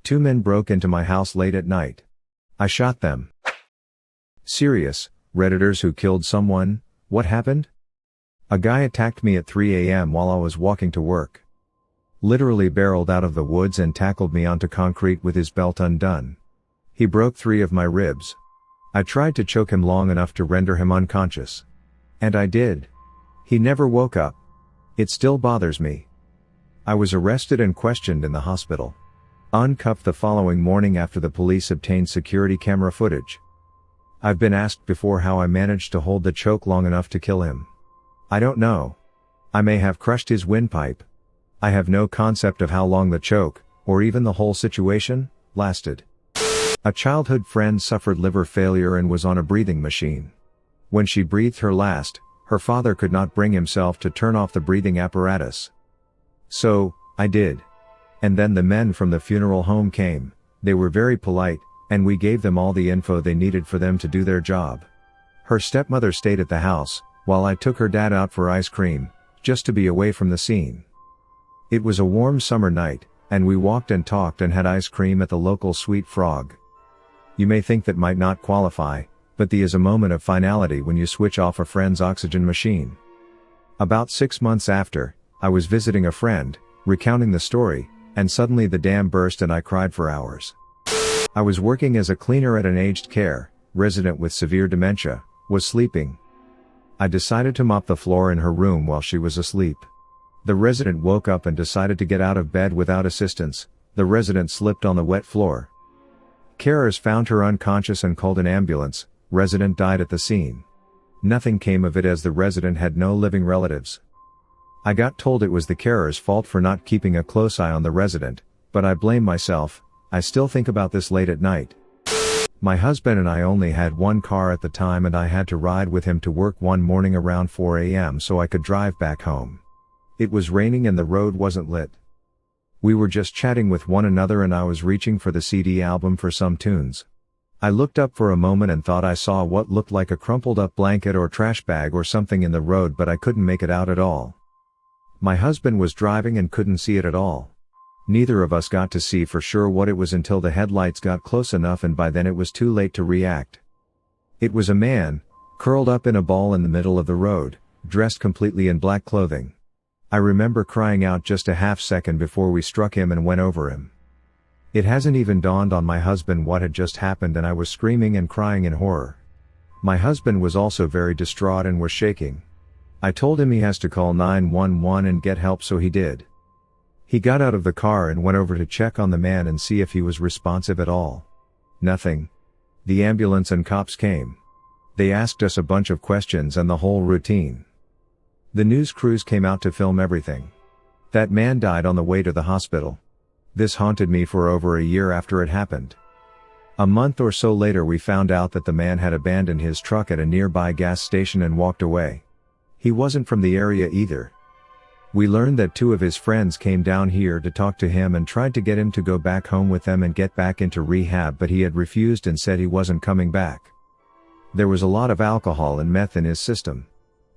2 men broke into my house late at night. I shot them. Serious, Redditors who killed someone, what happened? A guy attacked me at 3 a.m. while I was walking to work. Literally barreled out of the woods and tackled me onto concrete with his belt undone. He broke 3 of my ribs. I tried to choke him long enough to render him unconscious. And I did. He never woke up. It still bothers me. I was arrested and questioned in the hospital. Uncuffed the following morning after the police obtained security camera footage. I've been asked before how I managed to hold the choke long enough to kill him. I don't know. I may have crushed his windpipe. I have no concept of how long the choke, or even the whole situation, lasted. A childhood friend suffered liver failure and was on a breathing machine. When she breathed her last, her father could not bring himself to turn off the breathing apparatus. So, I did. And then the men from the funeral home came. They were very polite, and we gave them all the info they needed for them to do their job. Her stepmother stayed at the house, while I took her dad out for ice cream, just to be away from the scene. It was a warm summer night, and we walked and talked and had ice cream at the local Sweet Frog. You may think that might not qualify, but there is a moment of finality when you switch off a friend's oxygen machine. About 6 months after, I was visiting a friend, recounting the story, and suddenly the dam burst and I cried for hours. I was working as a cleaner at an aged care resident with severe dementia, was sleeping. I decided to mop the floor in her room while she was asleep. The resident woke up and decided to get out of bed without assistance. The resident slipped on the wet floor. Carers found her unconscious and called an ambulance. Resident died at the scene. Nothing came of it as the resident had no living relatives. I got told it was the carer's fault for not keeping a close eye on the resident, but I blame myself. I still think about this late at night. My husband and I only had one car at the time and I had to ride with him to work one morning around 4 a.m. so I could drive back home. It was raining and the road wasn't lit. We were just chatting with one another and I was reaching for the CD album for some tunes. I looked up for a moment and thought I saw what looked like a crumpled up blanket or trash bag or something in the road, but I couldn't make it out at all. My husband was driving and couldn't see it at all. Neither of us got to see for sure what it was until the headlights got close enough, and by then it was too late to react. It was a man, curled up in a ball in the middle of the road, dressed completely in black clothing. I remember crying out just a half second before we struck him and went over him. It hasn't even dawned on my husband what had just happened, and I was screaming and crying in horror. My husband was also very distraught and was shaking. I told him he has to call 911 and get help, so he did. He got out of the car and went over to check on the man and see if he was responsive at all. Nothing. The ambulance and cops came. They asked us a bunch of questions and the whole routine. The news crews came out to film everything. That man died on the way to the hospital. This haunted me for over a year after it happened. A month or so later we found out that the man had abandoned his truck at a nearby gas station and walked away. He wasn't from the area either. We learned that 2 of his friends came down here to talk to him and tried to get him to go back home with them and get back into rehab, but he had refused and said he wasn't coming back. There was a lot of alcohol and meth in his system.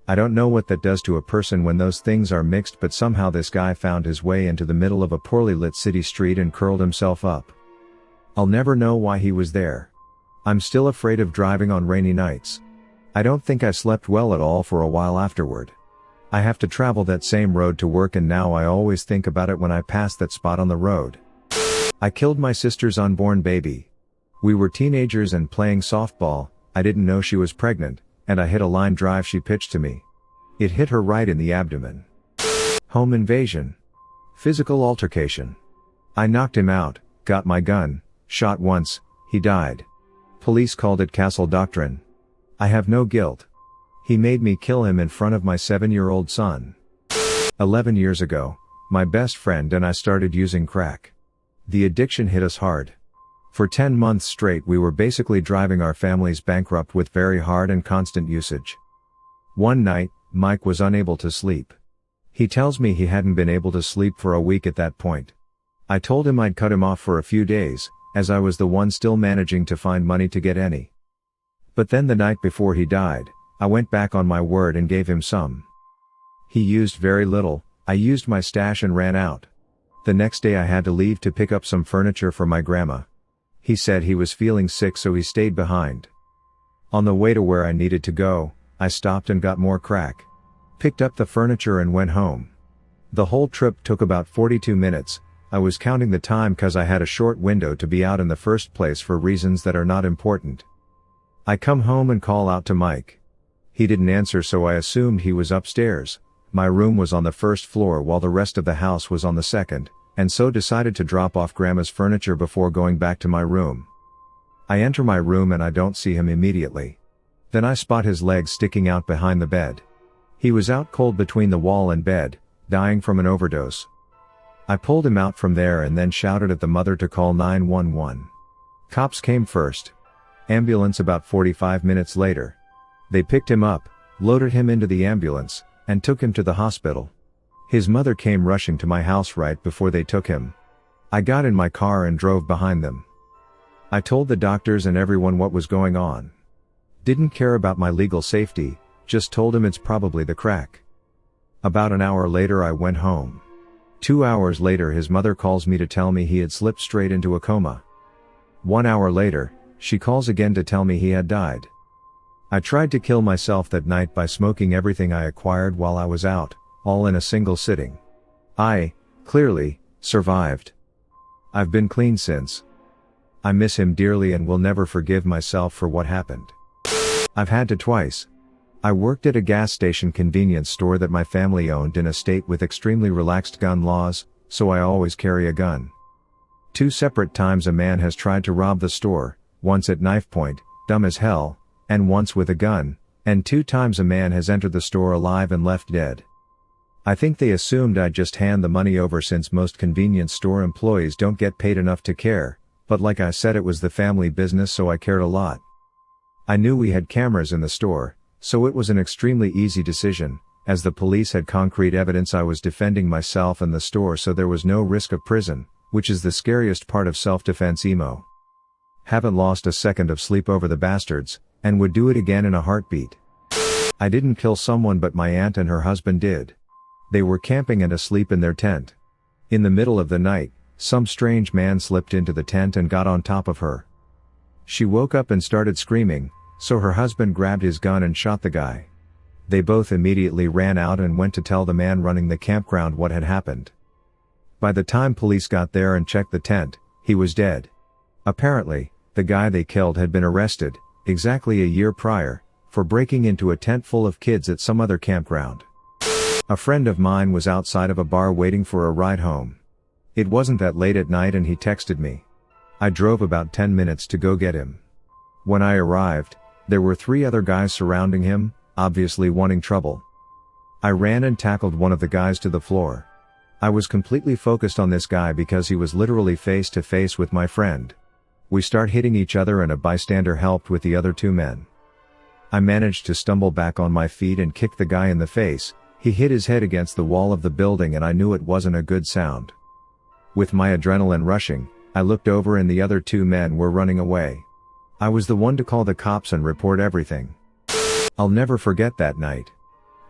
I don't know what that does to a person when those things are mixed, but somehow this guy found his way into the middle of a poorly lit city street and curled himself up. I'll never know why he was there. I'm still afraid of driving on rainy nights. I don't think I slept well at all for a while afterward. I have to travel that same road to work, and now I always think about it when I pass that spot on the road. I killed my sister's unborn baby. We were teenagers and playing softball. I didn't know she was pregnant, and I hit a line drive she pitched to me. It hit her right in the abdomen. Home invasion. Physical altercation. I knocked him out, got my gun, shot once, he died. Police called it castle doctrine. I have no guilt. He made me kill him in front of my 7-year-old son. 11 years ago, my best friend and I started using crack. The addiction hit us hard. For 10 months straight we were basically driving our families bankrupt with very hard and constant usage. One night, Mike was unable to sleep. He tells me he hadn't been able to sleep for a week at that point. I told him I'd cut him off for a few days, as I was the one still managing to find money to get any. But then the night before he died, I went back on my word and gave him some. He used very little. I used my stash and ran out. The next day I had to leave to pick up some furniture for my grandma. He said he was feeling sick, so he stayed behind. On the way to where I needed to go, I stopped and got more crack. Picked up the furniture and went home. The whole trip took about 42 minutes. I was counting the time cause I had a short window to be out in the first place for reasons that are not important. I come home and call out to Mike. He didn't answer, so I assumed he was upstairs. My room was on the first floor while the rest of the house was on the second, and so decided to drop off Grandma's furniture before going back to my room. I enter my room and I don't see him immediately. Then I spot his legs sticking out behind the bed. He was out cold between the wall and bed, dying from an overdose. I pulled him out from there and then shouted at the mother to call 911. Cops came first. Ambulance about 45 minutes later. They picked him up, loaded him into the ambulance, and took him to the hospital. His mother came rushing to my house right before they took him. I got in my car and drove behind them. I told the doctors and everyone what was going on. Didn't care about my legal safety, just told him it's probably the crack. About an hour later I went home. 2 hours later his mother calls me to tell me he had slipped straight into a coma. 1 hour later, she calls again to tell me he had died. I tried to kill myself that night by smoking everything I acquired while I was out, all in a single sitting. I, clearly, survived. I've been clean since. I miss him dearly and will never forgive myself for what happened. I've had to twice. I worked at a gas station convenience store that my family owned in a state with extremely relaxed gun laws, so I always carry a gun. 2 separate times a man has tried to rob the store, once at knife point, dumb as hell, and once with a gun, and 2 times a man has entered the store alive and left dead. I think they assumed I'd just hand the money over since most convenience store employees don't get paid enough to care, but like I said, it was the family business, so I cared a lot. I knew we had cameras in the store, so it was an extremely easy decision, as the police had concrete evidence I was defending myself and the store, so there was no risk of prison, which is the scariest part of self-defense emo. Haven't lost a second of sleep over the bastards, and would do it again in a heartbeat. I didn't kill someone, but my aunt and her husband did. They were camping and asleep in their tent. In the middle of the night, some strange man slipped into the tent and got on top of her. She woke up and started screaming, so her husband grabbed his gun and shot the guy. They both immediately ran out and went to tell the man running the campground what had happened. By the time police got there and checked the tent, he was dead. Apparently, the guy they killed had been arrested, exactly a year prior, for breaking into a tent full of kids at some other campground. A friend of mine was outside of a bar waiting for a ride home. It wasn't that late at night and he texted me. I drove about 10 minutes to go get him. When I arrived, there were 3 other guys surrounding him, obviously wanting trouble. I ran and tackled one of the guys to the floor. I was completely focused on this guy because he was literally face to face with my friend. We start hitting each other and a bystander helped with the other 2 men. I managed to stumble back on my feet and kick the guy in the face. He hit his head against the wall of the building and I knew it wasn't a good sound. With my adrenaline rushing, I looked over and the other 2 men were running away. I was the one to call the cops and report everything. I'll never forget that night.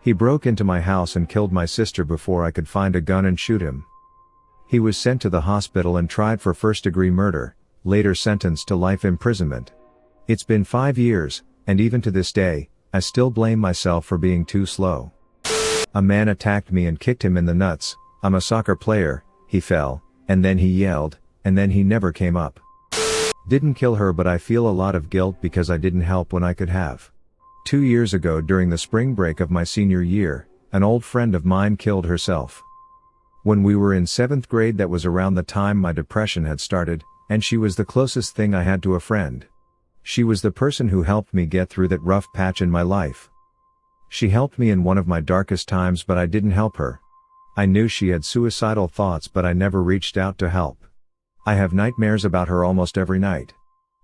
He broke into my house and killed my sister before I could find a gun and shoot him. He was sent to the hospital and tried for first-degree murder, later sentenced to life imprisonment. It's been 5 years, and even to this day, I still blame myself for being too slow. A man attacked me and kicked him in the nuts. I'm a soccer player. He fell, and then he yelled, and then he never came up. Didn't kill her, but I feel a lot of guilt because I didn't help when I could have. 2 years ago during the spring break of my senior year, an old friend of mine killed herself. When we were in 7th grade, that was around the time my depression had started, and she was the closest thing I had to a friend. She was the person who helped me get through that rough patch in my life. She helped me in one of my darkest times, but I didn't help her. I knew she had suicidal thoughts, but I never reached out to help. I have nightmares about her almost every night.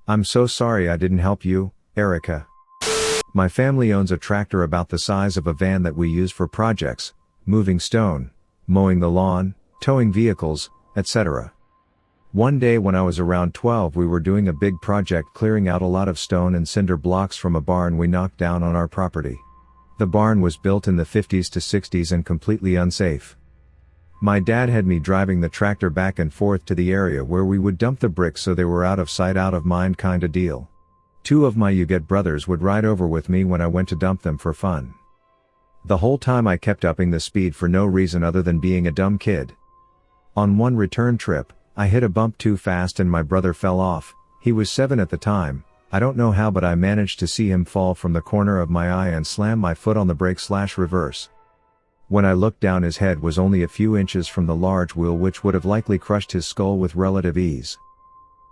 I'm so sorry I didn't help you, Erica. My family owns a tractor about the size of a van that we use for projects, moving stone, mowing the lawn, towing vehicles, etc. One day when I was around 12, we were doing a big project clearing out a lot of stone and cinder blocks from a barn we knocked down on our property. The barn was built in the 50s to 60s and completely unsafe. My dad had me driving the tractor back and forth to the area where we would dump the bricks so they were out of sight out of mind kinda deal. Two of my you-get brothers would ride over with me when I went to dump them for fun. The whole time I kept upping the speed for no reason other than being a dumb kid. On one return trip, I hit a bump too fast and my brother fell off. He was 7 at the time. I don't know how, but I managed to see him fall from the corner of my eye and slam my foot on the brake/reverse. When I looked down, his head was only a few inches from the large wheel, which would have likely crushed his skull with relative ease.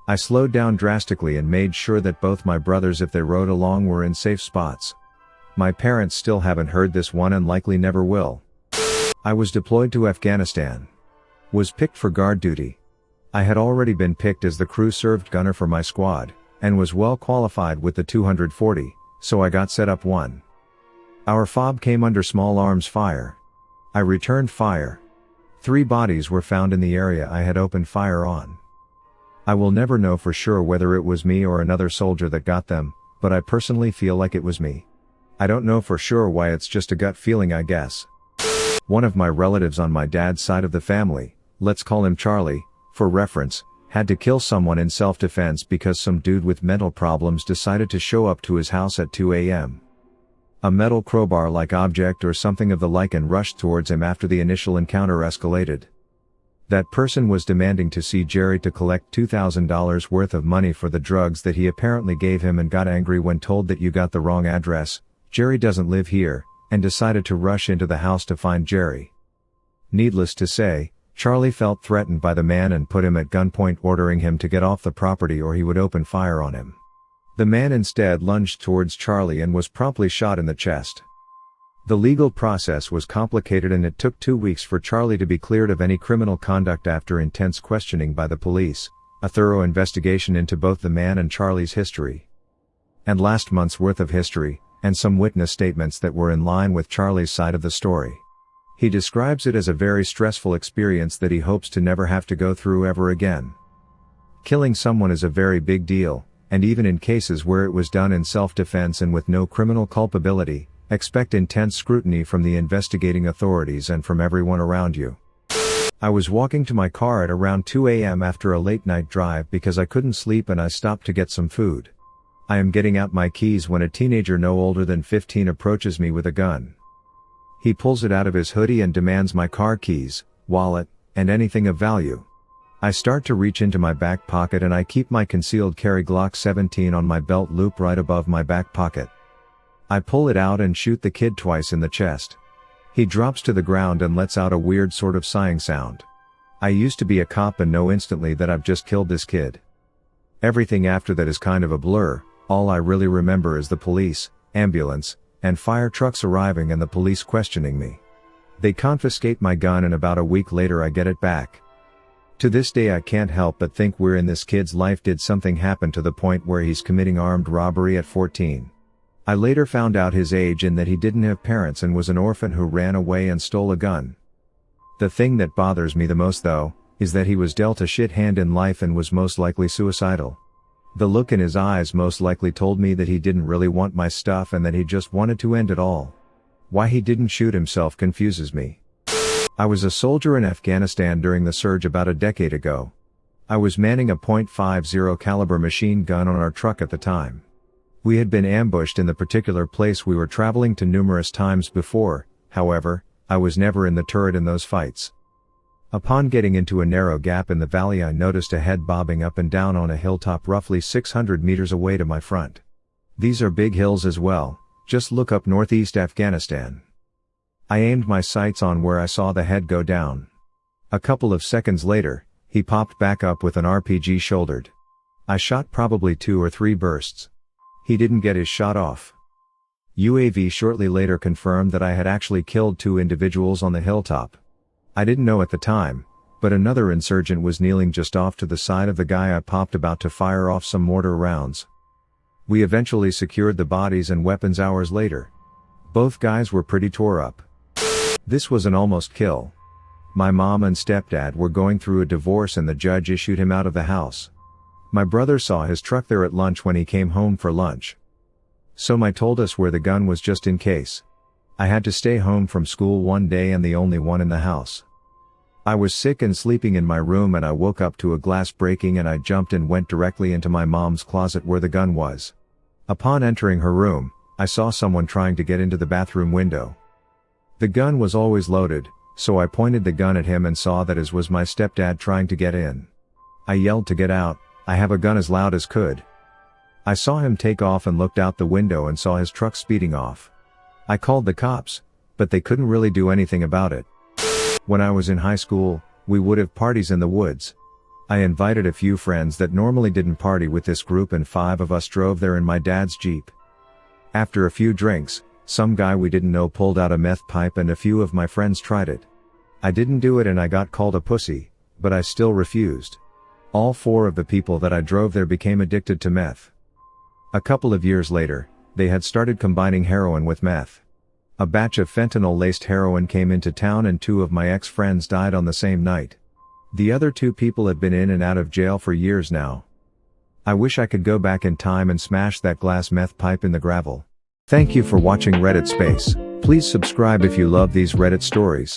I slowed down drastically and made sure that both my brothers, if they rode along, were in safe spots. My parents still haven't heard this one and likely never will. I was deployed to Afghanistan. Was picked for guard duty. I had already been picked as the crew served gunner for my squad, and was well qualified with the 240, so I got set up one. Our FOB came under small arms fire. I returned fire. 3 bodies were found in the area I had opened fire on. I will never know for sure whether it was me or another soldier that got them, but I personally feel like it was me. I don't know for sure why, it's just a gut feeling, I guess. One of my relatives on my dad's side of the family, let's call him Charlie, for reference, had to kill someone in self-defense because some dude with mental problems decided to show up to his house at 2 a.m. A metal crowbar-like object or something of the like, and rushed towards him after the initial encounter escalated. That person was demanding to see Jerry to collect $2,000 worth of money for the drugs that he apparently gave him, and got angry when told that you got the wrong address, Jerry doesn't live here, and decided to rush into the house to find Jerry. Needless to say, Charlie felt threatened by the man and put him at gunpoint, ordering him to get off the property or he would open fire on him. The man instead lunged towards Charlie and was promptly shot in the chest. The legal process was complicated and it took 2 weeks for Charlie to be cleared of any criminal conduct after intense questioning by the police, a thorough investigation into both the man and Charlie's history, and last month's worth of history, and some witness statements that were in line with Charlie's side of the story. He describes it as a very stressful experience that he hopes to never have to go through ever again. Killing someone is a very big deal, and even in cases where it was done in self-defense and with no criminal culpability, expect intense scrutiny from the investigating authorities and from everyone around you. I was walking to my car at around 2 a.m. after a late night drive because I couldn't sleep, and I stopped to get some food. I am getting out my keys when a teenager no older than 15 approaches me with a gun. He pulls it out of his hoodie and demands my car keys, wallet, and anything of value. I start to reach into my back pocket and I keep my concealed carry Glock 17 on my belt loop right above my back pocket. I pull it out and shoot the kid twice in the chest. He drops to the ground and lets out a weird sort of sighing sound. I used to be a cop and know instantly that I've just killed this kid. Everything after that is kind of a blur. All I really remember is the police, ambulance, and fire trucks arriving and the police questioning me. They confiscate my gun and about a week later I get it back. To this day I can't help but think where in this kid's life did something happen to the point where he's committing armed robbery at 14. I later found out his age and that he didn't have parents and was an orphan who ran away and stole a gun. The thing that bothers me the most though, is that he was dealt a shit hand in life and was most likely suicidal. The look in his eyes most likely told me that he didn't really want my stuff and that he just wanted to end it all. Why he didn't shoot himself confuses me. I was a soldier in Afghanistan during the surge about a decade ago. I was manning a .50 caliber machine gun on our truck at the time. We had been ambushed in the particular place we were traveling to numerous times before, however, I was never in the turret in those fights. Upon getting into a narrow gap in the valley I noticed a head bobbing up and down on a hilltop roughly 600 meters away to my front. These are big hills as well, just look up northeast Afghanistan. I aimed my sights on where I saw the head go down. A couple of seconds later, he popped back up with an RPG shouldered. I shot probably 2 or 3 bursts. He didn't get his shot off. UAV shortly later confirmed that I had actually killed 2 individuals on the hilltop. I didn't know at the time, but another insurgent was kneeling just off to the side of the guy I popped, about to fire off some mortar rounds. We eventually secured the bodies and weapons hours later. Both guys were pretty tore up. This was an almost kill. My mom and stepdad were going through a divorce and the judge issued him out of the house. My brother saw his truck there at lunch when he came home for lunch. So my told us where the gun was just in case. I had to stay home from school one day and the only one in the house. I was sick and sleeping in my room and I woke up to a glass breaking and I jumped and went directly into my mom's closet where the gun was. Upon entering her room, I saw someone trying to get into the bathroom window. The gun was always loaded, so I pointed the gun at him and saw that it was my stepdad trying to get in. I yelled to get out, I have a gun, as loud as could. I saw him take off and looked out the window and saw his truck speeding off. I called the cops, but they couldn't really do anything about it. When I was in high school, we would have parties in the woods. I invited a few friends that normally didn't party with this group and 5 of us drove there in my dad's Jeep. After a few drinks, some guy we didn't know pulled out a meth pipe and a few of my friends tried it. I didn't do it and I got called a pussy, but I still refused. All 4 of the people that I drove there became addicted to meth. A couple of years later, they had started combining heroin with meth. A batch of fentanyl-laced heroin came into town and 2 of my ex-friends died on the same night. The other 2 people have been in and out of jail for years now. I wish I could go back in time and smash that glass meth pipe in the gravel. Thank you for watching Reddit Space. Please subscribe if you love these Reddit stories.